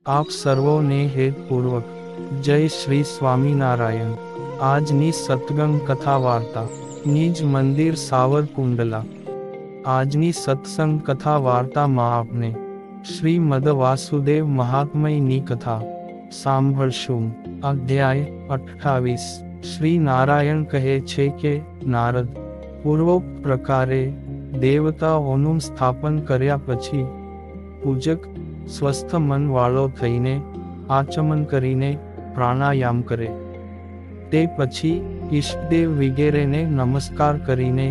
આપ સર્વોને હેતપૂર્વક જય શ્રી સ્વામિનારાયણ। આજની સત્સંગ કથા વાર્તા નિજ મંદિર સાવરકુંડલા। આજની સત્સંગ કથા વાર્તામાં આપને શ્રીમદ વાસુદેવ મહાત્મ્યની કથા સાંભળશું। અધ્યાય 28। શ્રી નારાયણ કહે છે કે નારદ, પૂર્વોક્ત પ્રકારે દેવતાઓનું સ્થાપન કર્યા પછી પૂજક સ્વસ્થ મન વાળો થઈને આચમન કરીને પ્રાણાયામ કરે। તે પછી ઈષ્ટદેવ વગેરેને નમસ્કાર કરીને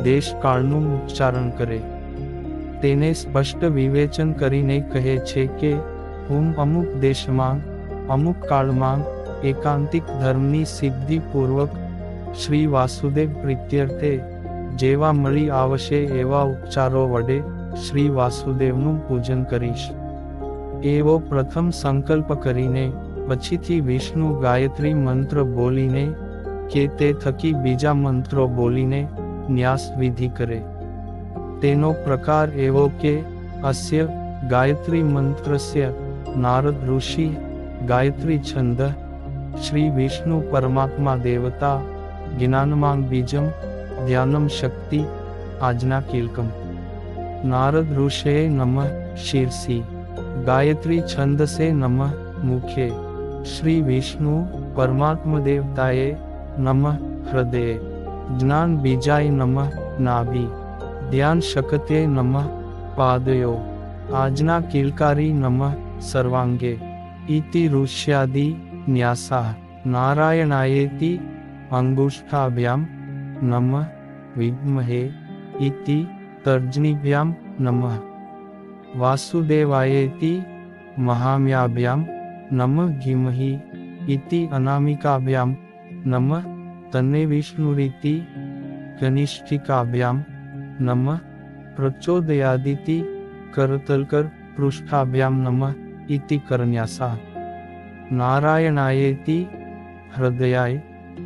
દેશકાળનું ઉચ્ચારણ કરે। તેને સ્પષ્ટ વિવેચન કરીને કહે છે કે હું અમુક દેશમાં અમુક કાળમાં એકાંતિક ધર્મની સિદ્ધિ પૂર્વક શ્રી વાસુદેવ પ્રીત્યર્થે જેવા મળી આવશે એવા ઉપચારો વડે શ્રી વાસુદેવનું પૂજન કરીશ। એવો પ્રથમ સંકલ્પ કરીને પછીથી વિષ્ણુ ગાયત્રી મંત્ર બોલીને કે તે થકી બીજા મંત્રો બોલીને ન્યાસ વિધિ કરે। તેનો પ્રકાર એવો કે અસ્ય ગાયત્રી મંત્રસ્ય નારદ ઋષિ ગાયત્રી છંદ શ્રી વિષ્ણુ પરમાત્મા દેવતા જ્ઞાનમાંગ બીજમ ધ્યાનમ શક્તિ આજ્ઞા કિલકમ। नारद ऋषये नमः शीर्षि, गायत्री छंद से नमः मुखे, श्री विष्णु परमात्मा देवताये नमः हृदय, ज्ञान बीजाय नमः नाभि, ध्यान शक्ते नमः पादयो, आज्ञा किलकारी नमः सर्वांगे। इति ऋष्यादि न्यासाः। नारायणायेति अंगुष्ठाभ्यां नमः विद्महे इति तर्जनीभ्यां नमः, वासुदेवायेति महाम्याभ्यां नमः धीमहि इति अनामिकाभ्यां नमः, तन्ने विष्णुरिति कनिष्ठिकाभ्यां नमः, प्रचोदयादिति करतलकर पृष्ठाभ्यां नमः इति करन्यासाः। नारायणायेति हृदयाय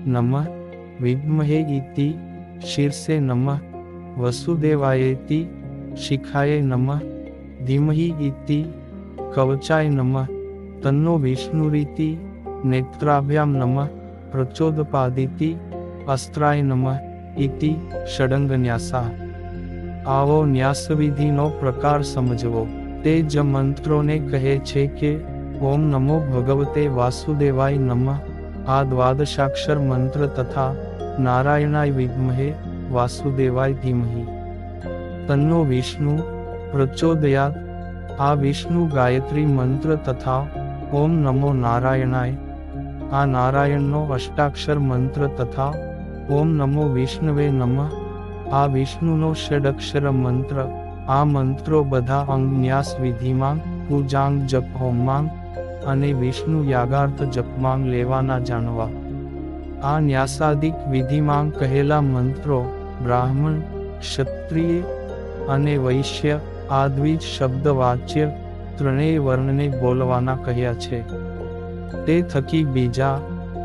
नमः, विद्महे इति शीर्षे नमः, वसुदेवायेति शिखाय नमः, धीमहि इति कवचाय नमः, तन्नो विष्णुरिति नेत्राभ्यां नमः, प्रचोदपादिति अस्त्राय नमः इति षडंगन्यासाः। आवो न्यासविधिनो प्रकार समझवो। ते ज मंत्रोने कहे छे के ओम नमो भगवते वासुदेवाय नमः आ द्वादशाक्षर मंत्र तथा नारायणाय विद्महे वासुदेवाय धीमहि तन्नो विष्णु प्रचोदयात् आ विष्णु गायत्री मंत्र तथा ओम नमो नारायणाय आ नारायणनो अष्टाक्षर मंत्र तथा ओम नमो विष्णवे नमः आ विष्णुनो षडक्षर मंत्र। आ मंत्रो बधा अंगन्यास विधिमां पूजांग जप होमांग अने विष्णु यागार्थ जपमांग लेवाना जाणवा। आ न्यासादिक विधिमां कहेला मंत्रो ब्राह्मण क्षत्रिय अने वैश्य आ द्विज शब्द वाच्य त्रणेय वर्णने बोलवाना कह्या छे। ते थकी बीजा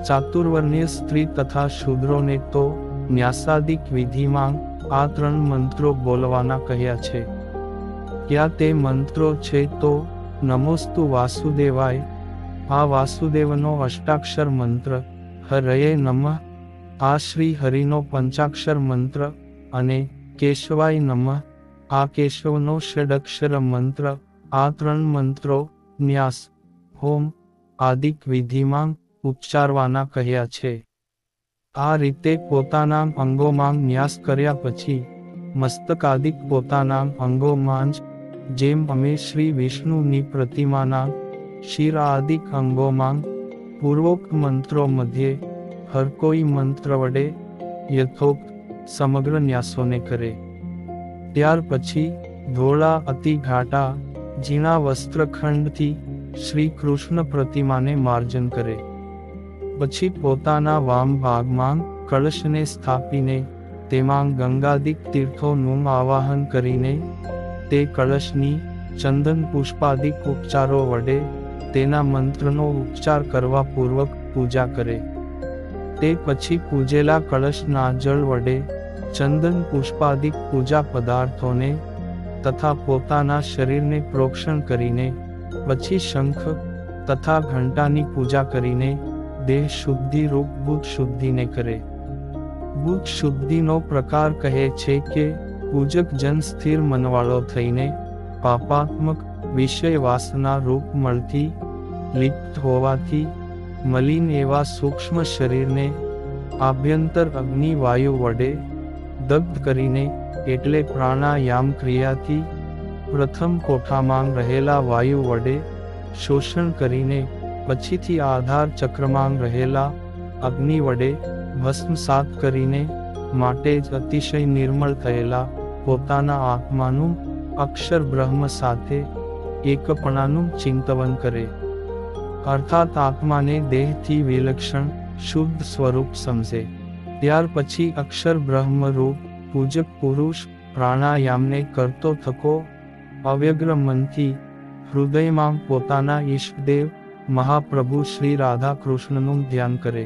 चातुर्वर्णीय स्त्री तथा शूद्रोने तो न्यासादिक विधिमां आ त्रण मंत्रो बोलवाना कह्या छे। क्या ते मंत्रो छे तो नमोस्तु वासुदेवाय आ वासुदेवनो अष्टाक्षर मंत्र, हरये नमः आ श्री हरिनो पंचाक्षर मंत्र अने केशवाय नमः आ केशवनो षडक्षर मंत्र। आ त्रण मंत्रो न्यास होम आदिक विधिमां उच्चारवाना कह्या छे। आ रीते पोतानां अंगोमां न्यास कर्या पछी मस्तकादिक पोतानां अंगोमां ज जेम अमे श्री विष्णुनी प्रतिमानां शिर आदिक अंगोमां पूर्वोक्त मंत्रो मध्य हर कोई मंत्र वडे यथोक्त समग्र न्यासोने करे। त्यार पछी धोळा अति घाटा झीणा वस्त्रखंडथी श्री कृष्ण प्रतिमाने मार्जन करे। पछी पोताना वाम भागमां कलशने स्थापीने तेमां गंगादिक तीर्थोनुं आवाहन करीने ते कलशनी चंदन पुष्पादिक उपचारो वडे तेना मंत्रनो उपचार करवा पूर्वक पूजा करे। ते पछी पूजेला कलशना जल वडे चंदन पुष्पादिक पूजा पदार्थोने तथा पोताना शरीरने प्रोक्षण करीने પછી શંખ તથા ઘંટાની પૂજા કરીને દેહ શુદ્ધિ રૂપ બુદ્ધ શુદ્ધિને કરે. બુદ્ધ શુદ્ધિનો પ્રકાર કહે છે કે પૂજક જન સ્થિર મનવાળો થઈને પાપાત્મક વિષય વાસના રૂપ મળથી લિપ્ત હોવાથી મલિન એવા સૂક્ષ્મ શરીરને આભ્યંતર અગ્નિ વાયુ વડે દગ્ધ કરીને એટલે પ્રાણાયામ ક્રિયાથી પ્રથમ કોઠામાં રહેલા વાયુ વડે શોષણ કરીને પછીથી આધાર ચક્રમાં રહેલા અગ્નિ વડે ભસ્મસાત કરીને માટે જ અતિશય નિર્મળ થયેલા પોતાના આત્માનું અક્ષર બ્રહ્મ સાથે એકપણાનું ચિંતન કરે. અર્થાત આત્માને દેહથી વિલક્ષણ શુદ્ધ સ્વરૂપ સમજે. ત્યાર પછી અક્ષર બ્રહ્મ રૂપ પૂજક પુરુષ પ્રાણાયામને કરતો થકો અવ્યગ્ર મનથી હૃદયમાં પોતાના ઈષ્ટદેવ મહાપ્રભુ શ્રી રાધા કૃષ્ણનું ધ્યાન કરે.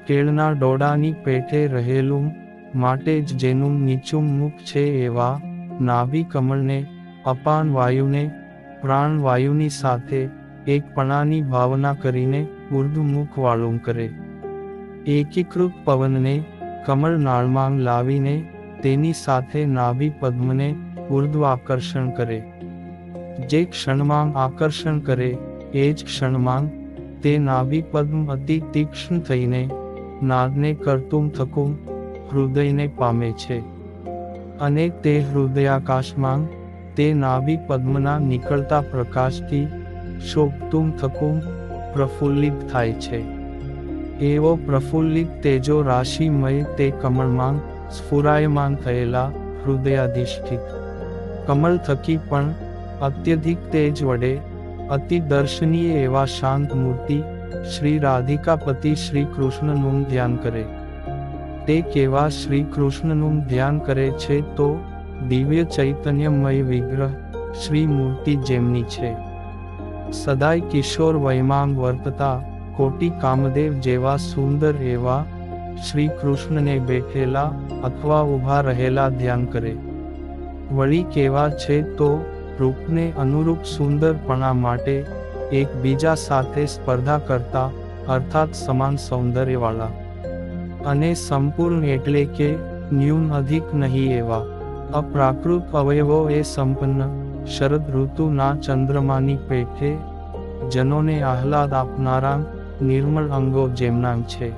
કેળના ડોડાની પેઠે રહેલું માટે જ જેનું નીચું મુખ છે એવા નાભી કમળને અપાન વાયુને પ્રાણવાયુની સાથે એકપણાની ભાવના કરીને ઉર્ધ્વમુખ વાળું કરે. એકીકૃત પવનને કમળ નાળમાં લાવીને તેની સાથે નાભી પદ્મને ઉર્ધ્વ આકર્ષણ કરે. જે ક્ષણમાં આકર્ષણ કરે એ જ ક્ષણમાં તે નાભી પદ્મ અતિ તીક્ષ્ણ થઈને નાદને કરતું થકું હૃદયને પામે છે અને તે હૃદયાકાશમાં તે નાભી પદ્મના નીકળતા પ્રકાશથી શોભતું થકું પ્રફુલ્લિત થાય છે. એવો પ્રફુલ્લિત તેજો રાશિમય તે કમળમાં સ્ફુરાયમાન થયેલા હૃદયાધિષ્ઠિત કમળ થકી પણ અત્યધિક તેજ વડે અતિ દર્શનીય એવા શાંત મૂર્તિ શ્રી રાધિકાપતિ શ્રી કૃષ્ણનું ધ્યાન કરે. તે કેવા શ્રી કૃષ્ણનું ધ્યાન કરે છે તો દિવ્ય ચૈતન્યમય વિગ્રહ શ્રી મૂર્તિ જેમની છે. સદાય કિશોર વયમાં વર્તતા કોટી કામદેવ જેવા સુંદર એવા શ્રી કૃષ્ણને બેઠેલા અથવા ઊભા રહેલા ધ્યાન કરે. વળી કેવા છે તો રૂપને અનુરૂપ સુંદરપણા માટે એકબીજા સાથે સ્પર્ધા કરતા અર્થાત સમાન સૌંદર્યવાળા અને સંપૂર્ણ એટલે કે ન્યૂન અધિક નહીં એવા અપ્રાકૃત અવયવો એ સંપન્ન શરદ ઋતુના ચંદ્રમાની પેઠે જનોને આહલાદ આપનારા નિર્મળ અંગો જેમના છે.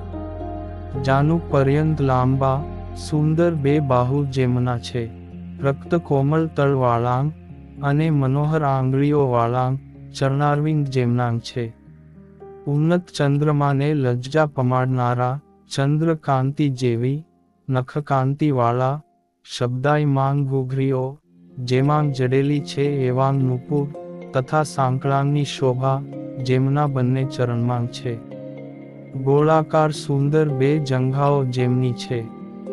જાનુ પર્યંત લાંબા સુંદર બે બાહુ જેમના છે. રક્ત કોમળ તળવાળા અને મનોહર આંગળીઓવાળા ચરણારવિંદ જેમના છે. ઉન્નત ચંદ્રમાને લજ્જા પમાડનારા ચંદ્રકાંતિ જેવી નખકાંતિવાળા શબ્દાયમાન ઘૂઘરીઓ જેમાં જડેલી છે એવા નુપુર તથા સાંકળાની શોભા જેમના બંને ચરણમાં છે. ગોળાકાર સુંદર બે જંઘાઓ જેમની છે.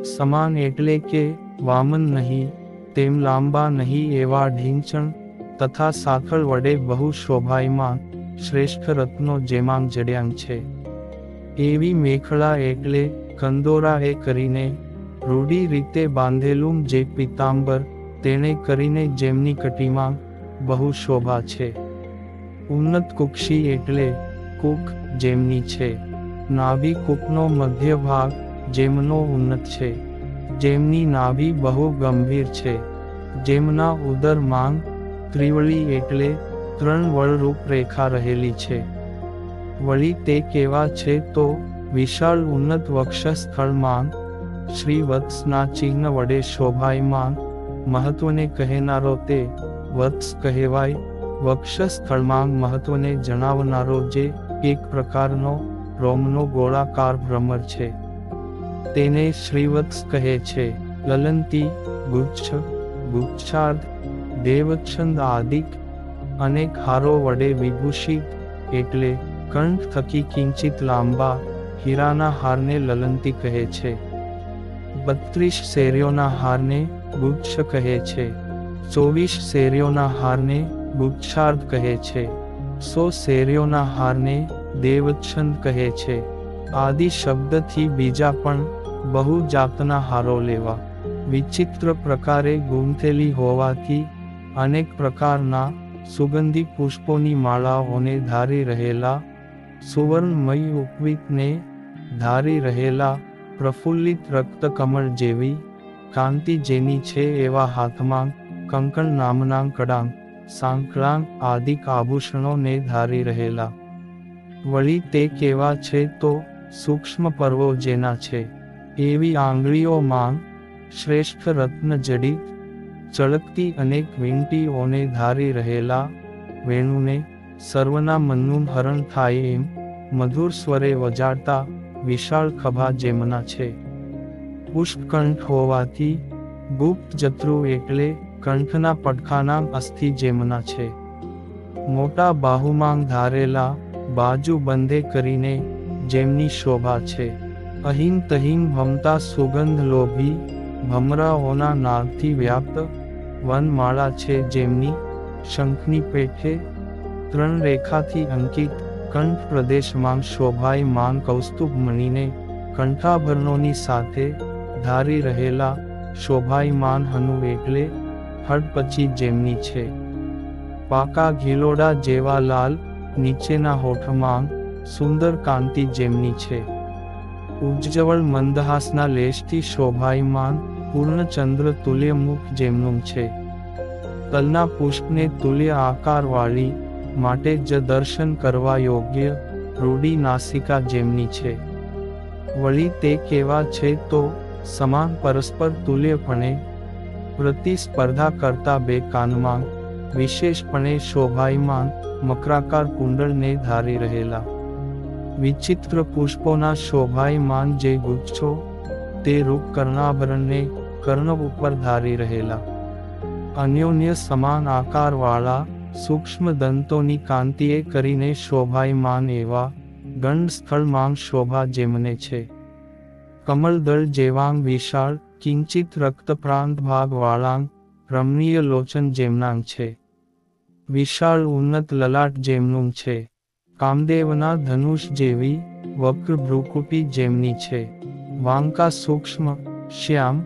સમાન એટલે કે વામન નહીં તેમ લાંબા નહીં એવા ઢીંચણ તથા સાથળ વડે બહુ શોભાયમાન શ્રેષ્ઠ રત્નો જેમાં જડ્યાં છે. એવી મેખલા એટલે કંદોરા એ કરીને રૂઢી રીતે બાંધેલું જે પિતાંબર તેણે કરીને જેમની કટીમાં બહુ શોભા છે. ઉન્નત કુક્ષી એટલે કુક જેમની છે. નાભી કુકનો મધ્ય ભાગ જેમનો ઉન્નત છે. જેમની નાભી બહુ ગંભીર છે. જેમના ઉદરમાં ત્રિવળી એટલે ત્રણ વળરૂપ રેખા રહેલી છે. વળી તે કેવા છે તો વિશાળ ઉન્નત વક્ષસ્થળમાં શ્રી વત્સના ચિહ્ન વડે શોભાયમાન મહત્વને કહેનારો તે વત્સ કહેવાય. વક્ષસ્થળમાં મહત્વને જણાવનારો જે એક પ્રકારનો રોમનો ગોળાકાર ભ્રમર છે તેને શ્રીવત્સ કહે છે. લલંતી ગુચ્છ ગુચ્છાર્ધ દેવચ્છંદ આદિક અનેક હારો વડે વિભૂષિત એટલે કંઠ થકી કિંચિત લાંબા હીરાના હારને લલંતી કહે છે. 32 શેરીઓના હારને ગુચ્છ કહે છે. 24 શેરીઓના હારને ગુચ્છાર્ધ કહે છે. 100 શેરીઓના હારને દેવચ્છંદ કહે છે. આદિ શબ્દથી બીજા પણ બહુ જાતના હારો લેવા. વિચિત્ર પ્રકારે ગૂંથેલી હોવાથી અનેક પ્રકારના સુગંધી પુષ્પોની માળાઓને ધારી રહેલા, સુવર્ણમય ઉપવીતને ધારી રહેલા, પ્રફુલ્લિત રક્તકમળ જેવી કાંતિ જેની છે એવા હાથમાં કંકણ નામના કડાં, સાંકળાં આદિક આભૂષણોને ધારી રહેલા. વળી તે કેવા છે તો સૂક્ષ્મ પર્વો જેના છે એવી આંગળીઓમાં શ્રેષ્ઠ રત્ન જડિત ચળકતી અનેક વીંટીઓને ધારી રહેલા, વેણુને સર્વના મનનું હરણ થાય એમ મધુર સ્વરે વજાડતા વિશાળ ખભા જેમના છે. પુષ્પકંઠ હોવાથી ગુપ્ત જત્રુ એટલે કંઠના પડખાના અસ્થિ જેમના છે. મોટા બાહુમાંગ ધારેલા, બાજુ બંધે કરીને જેમની શોભા છે. અહીં તહીં ભમતા સુગંધ લોભી ભમરાઓના નાદથી વ્યાપ્ત વનમાળા છે જેમની શંખની પેઠે 3 રેખાથી અંકિત કંઠ પ્રદેશમાં શોભાયમાન કૌસ્તુભ મણીને કંઠાભરણોની સાથે ધારી રહેલા, શોભાયમાન હનુ એટલે હડપચી જેમની છે. પાકા ઘીલોડા જેવા લાલ નીચેના હોઠમાં સુંદર કાંતિ જેમની છે. ઉજ્જવળ મંદહાસના લેશથી શોભાયમાન પૂર્ણચંદ્ર તુલ્ય મુખ જેમનું છે. તલના પુષ્પને તુલ્ય આકારવાળી માટે જ દર્શન કરવા યોગ્ય રૂડી નાસિકા જેમની છે. વળી તે કેવા છે તો સમાન પરસ્પર તુલ્યપણે પ્રતિસ્પર્ધા કરતા બે કાનમાં વિશેષપણે શોભાયમાન મકરાકાર કુંડળને ધારી રહેલા. વિચિત્ર પુષ્પોના શોભાયમાન જે ગુચ્છો તે રૂપ કર્ણાભરણને કર્ણ ઉપર ધારી રહેલા. અન્યોન્ય સમાન આકારવાળા સૂક્ષ્મ દંતોની કાંતિએ કરીને શોભાયમાન એવા ગંડ સ્થળમાં શોભા જેમને છે. કમળદળ જેવાંગ વિશાળ કિંચિત રક્તપ્રાંત ભાગવાળાંગ રમણીય લોચન જેમનાં છે. વિશાળ ઉન્નત લલાટ જેમનું છે. કામદેવના ધનુષ જેવી વક્ર ભ્રુકુટી જેમની છે. વાંકા સૂક્ષ્મ શ્યામ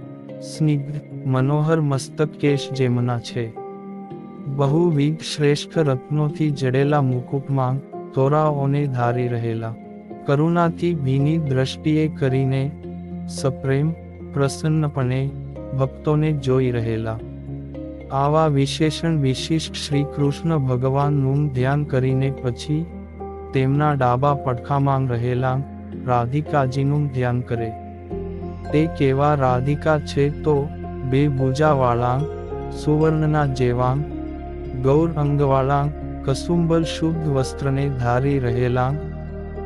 સ્નિગ્ધ મનોહર મસ્તક કેશ જેમના છે. બહુવિધ શ્રેષ્ઠ રત્નોથી જડેલા મુકુટમાં તોરાઓને ધારી રહેલા, કરુણાથી ભીની દ્રષ્ટિએ કરીને સપ્રેમ પ્રસન્નપણે ભક્તોને જોઈ રહેલા. આવા વિશેષણ વિશિષ્ટ શ્રી કૃષ્ણ ભગવાનનું ધ્યાન કરીને પછી તેમના ડાબા પડખામાં રહેલા રાધિકાજીનું ધ્યાન કરે. તે કેવા રાધિકા છે તો બે ભુજાવાળાં, સુવર્ણના જેવાં ગૌર અંગવાળાં, કસુંબલ શુદ્ધ વસ્ત્રને ધારી રહેલાં,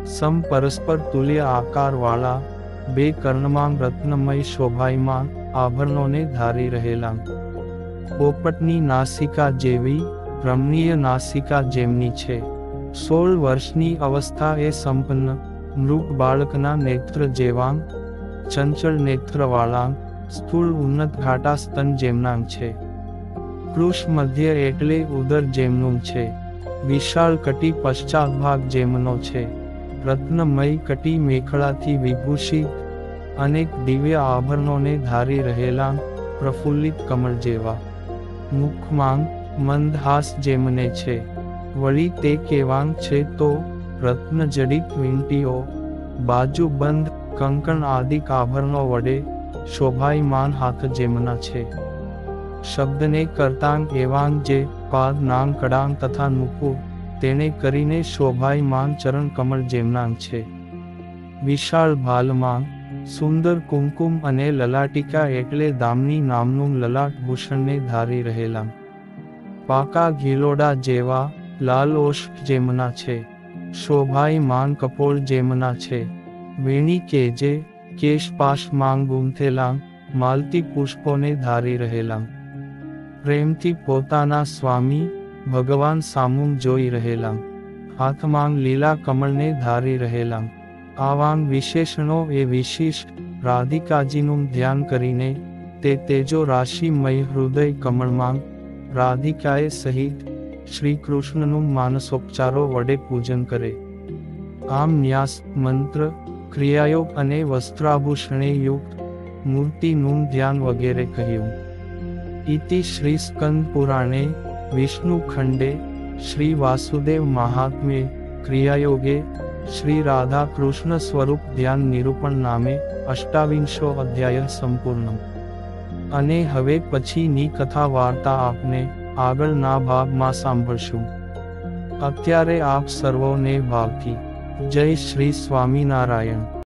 સમ પરસ્પર તુલ્ય આકારવાળા, બે કર્ણમાં રત્નમય શોભાયમાન આભરણોને ધારી રહેલાં. પોપટની નાસિકા જેવી રમણીય નાસિકા જેમની છે. 16 વર્ષની અવસ્થા એ સંપન્ન મૃગ બાળકના નેત્ર જેવાં ચંચળ નેત્રવાળાં, સ્થૂળ ઉન્નત ઘાટા સ્તન જેમનાં છે. કૃશ મધ્ય એટલે ઉદર જેમનું છે. વિશાળ કટી પશ્ચાત ભાગ જેમનો છે. રત્નમય કટી મેખલાથી વિભૂષિત અનેક દિવ્ય આભરણોને ધારી રહેલાં પ્રફુલ્લિત કમળ જેવા. મુખમાં મંદહાસ જેમને છે. વળી તે કેવાંગ છે તો રત્નજડિત વીંટીઓ, બાજુ બંધ કંકણ આદિક આભરણો વડે શોભાયમાન હાથ જેમના છે. શબ્દને કરતાંગ એવાંગ જે પાદ નામ કડાંગ તથા નુપુર તેને કરીને શોભાયમાન ચરણ કમળ જેમનાં છે. વિશાળ ભાલમાં સુંદર કુમકુમ અને લલાટિકા એટલે દામની નામનું લલાટ ભૂષણને ધારી રહેલાં. પાકા ઘીલોડા જેવા લાલ ઓષ્ઠ જેમના છે. શોભાયમાન કપોળ જેમના છે. વેણી કેજે કેશપાશ માંગ ગૂંથેલાં માલતી પુષ્પોને ધારી રહેલાં. પ્રેમથી પોતાના સ્વામી ભગવાન સામું જોઈ રહેલાં. હાથમાં લીલા કમળને ધારી રહેલાં. આવાં વિશેષણો એ વિશિષ્ટ રાધિકાજીનું ધ્યાન કરીને તે તેજો રાશિમય હૃદય કમળમાં રાધિકાએ સહિત શ્રી કૃષ્ણનું માનસોપચારો વડે પૂજન કરે. આમ ન્યાસ મંત્ર ક્રિયાયોગ અને વસ્ત્રાભૂષણે યુક્ત મૂર્તિનું ધ્યાન વગેરે કહ્યું. ઇતિ શ્રી સ્કંદ પુરાણે વિષ્ણુ ખંડે, શ્રી વાસુદેવ મહાત્મ્ય ક્રિયાયોગે, શ્રી રાધા કૃષ્ણ સ્વરૂપ ધ્યાન નિરૂપણ નામે 28 અધ્યાય સંપૂર્ણ. અને હવે પછીની કથા વાર્તા આપને આગળના ભાગમાં સાંભળશું. અત્યારે આપ સર્વોને ભાવથી જય શ્રી સ્વામિનારાયણ.